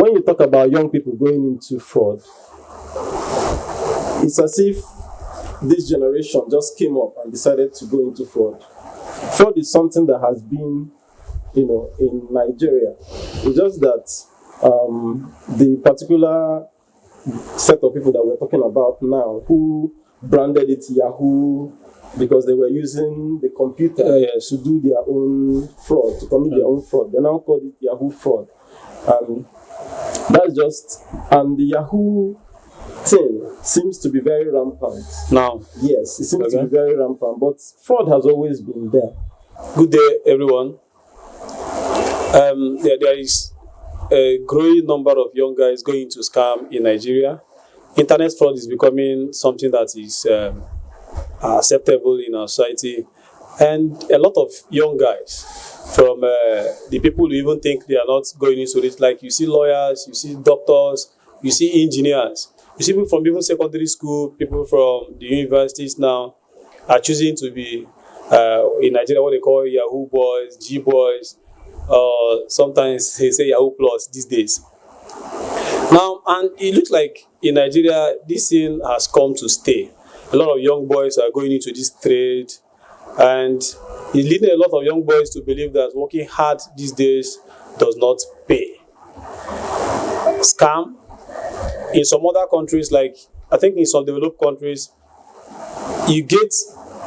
when you talk about young people going into fraud, it's as if this generation just came up and decided to go into fraud. Fraud is something that has been, in Nigeria. It's just that the particular set of people that we're talking about now, who branded it Yahoo because they were using the computer to do their own fraud, to commit their own fraud. They now called it Yahoo fraud. And and the Yahoo thing seems to be very rampant. Now? Yes, it seems to be very rampant, but fraud has always been there. Good day, everyone. There is a growing number of young guys going into scam in Nigeria. Internet fraud is becoming something that is acceptable in our society, and a lot of young guys, from the people who even think they are not going into it, like you see lawyers, you see doctors, you see engineers, you see people from even secondary school, people from the universities now are choosing to be in Nigeria what they call Yahoo boys, G boys, sometimes they say Yahoo plus these days. Now, and it looks like in Nigeria this thing has come to stay. A lot of young boys are going into this trade, and it's leading a lot of young boys to believe that working hard these days does not pay. Scam. In some other countries, like I think in some developed countries, you get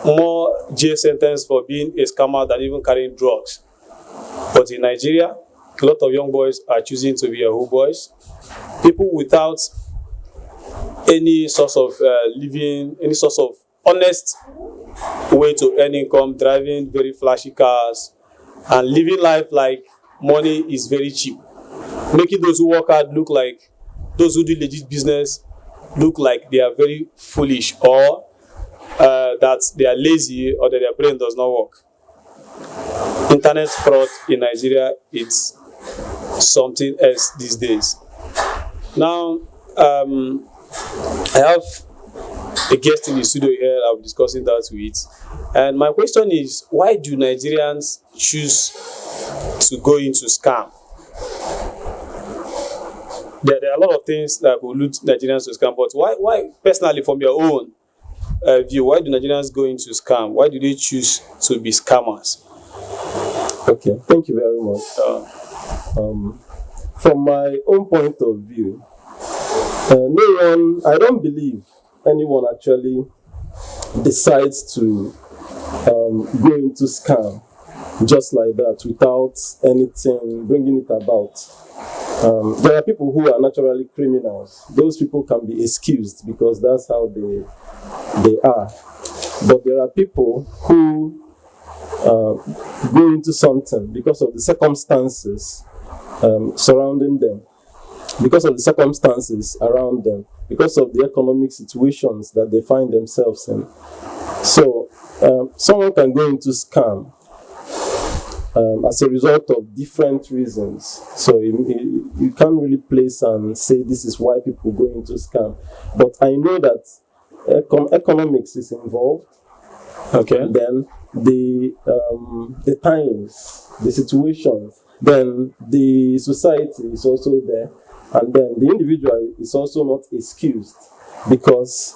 more jail sentence for being a scammer than even carrying drugs. But in Nigeria, a lot of young boys are choosing to be Yahoo boys. People without any source of living, any source of honest way to earn income, driving very flashy cars, and living life like money is very cheap. Making those who work hard look like, those who do legit business look like they are very foolish, or that they are lazy, or that their brain does not work. Internet fraud in Nigeria, it's something else these days. Now, I have a guest in the studio here I'll be discussing that with. And my question is, why do Nigerians choose to go into scam? There are a lot of things that will lead Nigerians to scam, but why personally, from your own view, why do Nigerians go into scam? Why do they choose to be scammers? Okay, thank you very much. From my own point of view, I don't believe anyone actually decides to go into scam just like that without anything bringing it about. There are people who are naturally criminals. Those people can be excused because that's how they are. But there are people who go into something because of the circumstances surrounding them, because of the circumstances around them, because of the economic situations that they find themselves in. So someone can go into scam as a result of different reasons. So you can't really place and say this is why people go into scam. But I know that economics is involved. Okay. Then the times, the situations, then the society is also there, and then the individual is also not excused because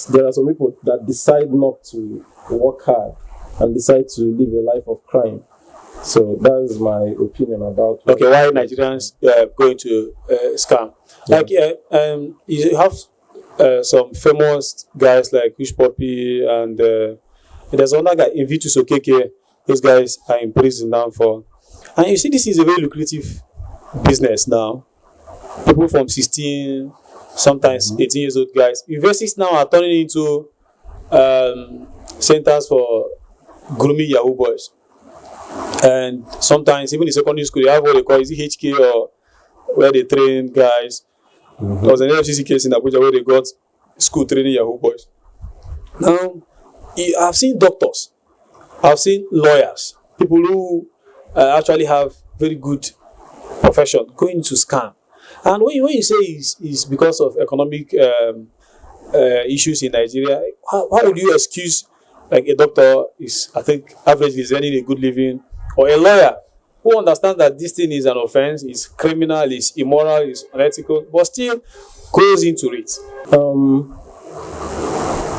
there are some people that decide not to work hard and decide to live a life of crime. So that is my opinion about. Okay, why Nigerians go into scam? Yeah. Like you have some famous guys like Hush Puppy, and there's another guy, Invitus Okeke. Those guys are in prison now for, and you see this is a very lucrative business now. People from 16, sometimes 18 years old guys. Universities now are turning into centers for grooming Yahoo boys. And sometimes even in secondary school, they have what they call, is it HK, or where they train guys. There was an FCC case in Abuja where they got school training Yahoo boys. Now, I've seen doctors, I've seen lawyers, people who actually have very good profession going into scam. And when you say is because of economic issues in Nigeria, how would you excuse, like, a doctor is, I think, averagely is earning a good living, or a lawyer who understand that this thing is an offense, is criminal, is immoral, is unethical, but still goes into it. Um,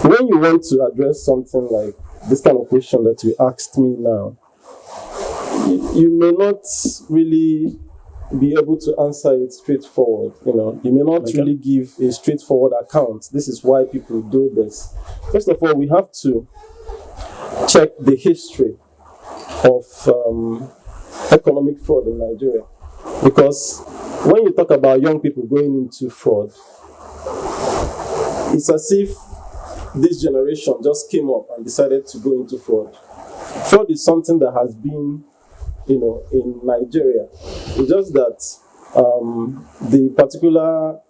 when you want to address something like this kind of question that you asked me now, you may not really be able to answer it straightforward. You may not really give a straightforward account. This is why people do this. First of all, we have to check the history of economic fraud in Nigeria, because when you talk about young people going into fraud, it's as if this generation just came up and decided to go into fraud. Fraud is something that has been, in Nigeria. It's just that the particular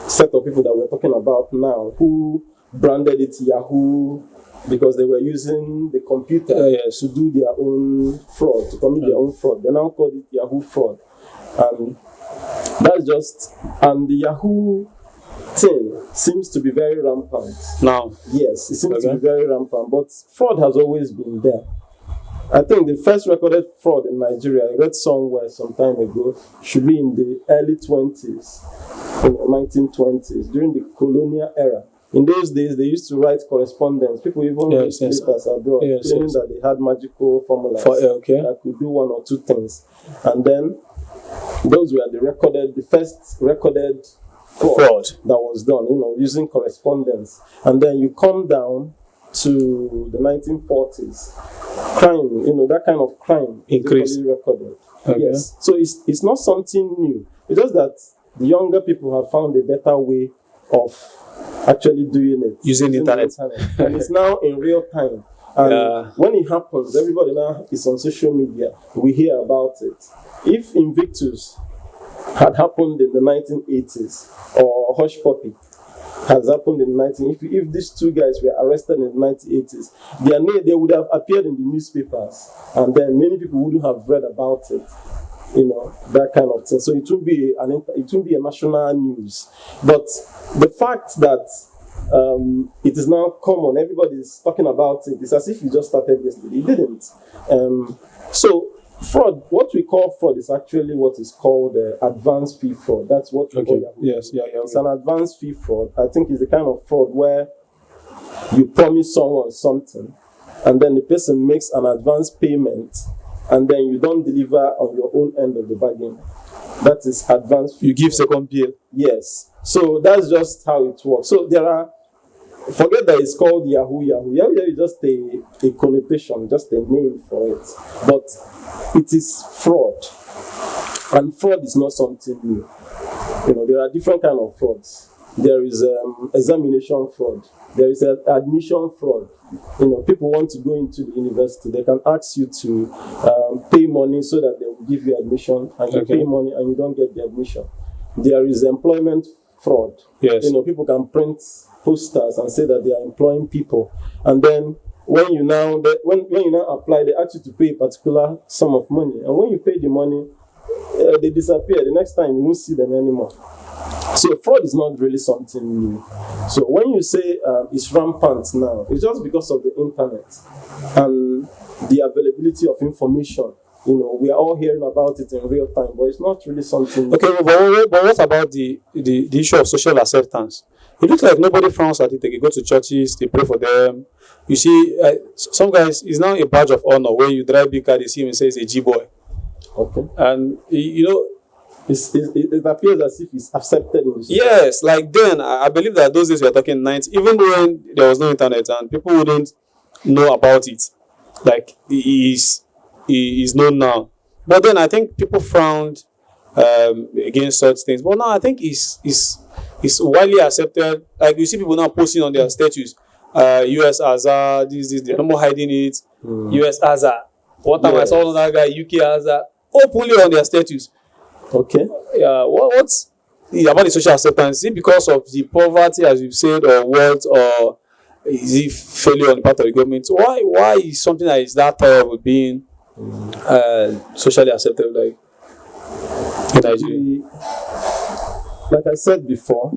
set of people that we're talking about now, who branded it Yahoo, because they were using the computer to do their own fraud, to commit their own fraud. They now call it Yahoo fraud. And and the Yahoo thing seems to be very rampant. Now. Yes, it seems to be very rampant, but fraud has always been there. I think the first recorded fraud in Nigeria, I read somewhere some time ago, should be in the early 20s, in the 1920s, during the colonial era. In those days, they used to write correspondence. People even wrote letters abroad, claiming that they had magical formulas that could do one or two things. And then those were the first recorded fraud that was done, using correspondence. And then you come down to the 1940s, crime, that kind of crime increased, recorded. Yes. So it's not something new. It's just that the younger people have found a better way of actually doing it. Using the internet. And it's now in real time. And when it happens, everybody now is on social media. We hear about it. If Invictus had happened in the 1980s, or Hush Puppy has happened in the 1980s, if these two guys were arrested in the 1980s, they would have appeared in the newspapers, and then many people wouldn't have read about it. That kind of thing. So it will be a national news. But the fact that it is now common, everybody is talking about it, it's as if it just started yesterday. It didn't. So fraud, what we call fraud, is actually what is called advance fee fraud. That's what we call it. Yes, It's an advance fee fraud. I think it's the kind of fraud where you promise someone something, and then the person makes an advance payment, and then you don't deliver on your own end of the bargain. That is advance fee. You give second bill. Yes. So that's just how it works. So forget that it's called Yahoo. Yahoo is just a connotation, just a name for it. But it is fraud. And fraud is not something new. There are different kinds of frauds. There is examination fraud. There is admission fraud. People want to go into the university. They can ask you to pay money so that they will give you admission, and you pay money and you don't get the admission. There is employment fraud. Yes. People can print posters and say that they are employing people, and then when you now apply, they ask you to pay a particular sum of money, and when you pay the money, they disappear. The next time you won't see them anymore. So fraud is not really something new. So when you say it's rampant now, it's just because of the internet and the availability of information. We are all hearing about it in real time, but it's not really something new. Okay, but what about the issue of social acceptance? It looks like nobody frowns at it. They go to churches, they pray for them. You see, some guys, it's now a badge of honor when you drive big car, they see him and say it's a G-boy. Okay. And, it appears as if it's accepted in the society. Yes, like then, I believe that those days we are talking 90s, even when there was no internet and people wouldn't know about it. Like, he is known now. But then I think people frowned against such things. But now I think it's widely accepted. Like, you see people now posting on their statues, US Azar, this, they're no more hiding it. US Azar. One time I saw another guy, UK Azar, openly on their statues. Okay. What's about the social acceptance? Is it because of the poverty, as you've said, or what, or is it failure on the part of the government? Why is something that is that terrible being socially accepted, like in Nigeria? Like I said before,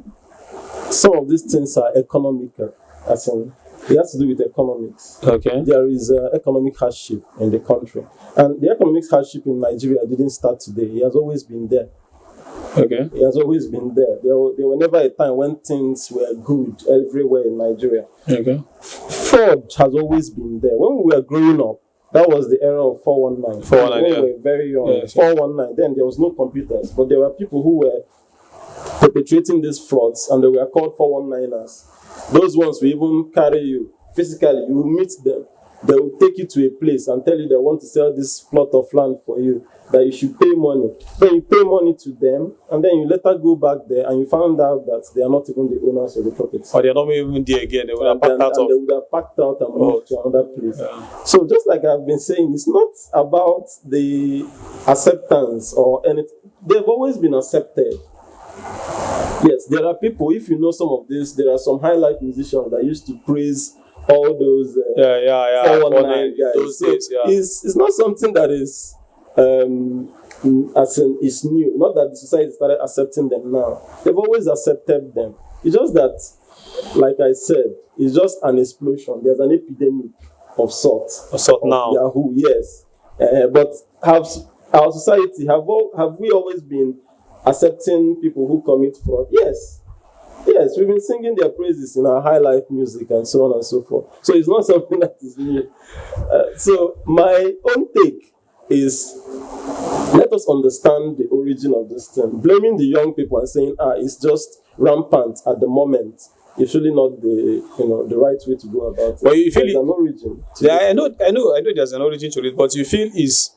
some of these things are economical. As in, It has to do with economics. Okay. There is economic hardship in the country. And the economic hardship in Nigeria didn't start today. It has always been there. Okay. It has always been there. There were never a time when things were good everywhere in Nigeria. Okay. Fraud has always been there. When we were growing up, that was the era of 419. 419, when yeah. we were very young. Yes. 419. Then there was no computers, but there were people who were perpetrating these frauds, and they were called 419ers. Those ones will even carry you physically. You will meet them. They will take you to a place and tell you they want to sell this plot of land for you, that you should pay money. Then you pay money to them, and then you later go back there and you found out that they are not even the owners of the property. Or they're not even there again. They would have packed out And they of. would have packed out and moved to another place. Yeah. So just like I've been saying, it's not about the acceptance or anything. They've always been accepted. Yes, there are people, if you know some of this, there are some high life musicians that used to praise all those 419 guys. Those So days, yeah. it's not something that is as in is new. Not that the society started accepting them now. They've always accepted them. It's just that, like I said, it's just an explosion. There's an epidemic of salt. Now. Yahoo, yes. But have our society, have we always been accepting people who commit fraud? Yes. Yes, we've been singing their praises in our high life music and so on and so forth. So it's not something that is new. So my own take is, let us understand the origin of this thing. Blaming the young people and saying, it's just rampant at the moment, is really not the right way to go about it. But you feel there's an origin. Yeah, I know there's an origin to it, but you feel is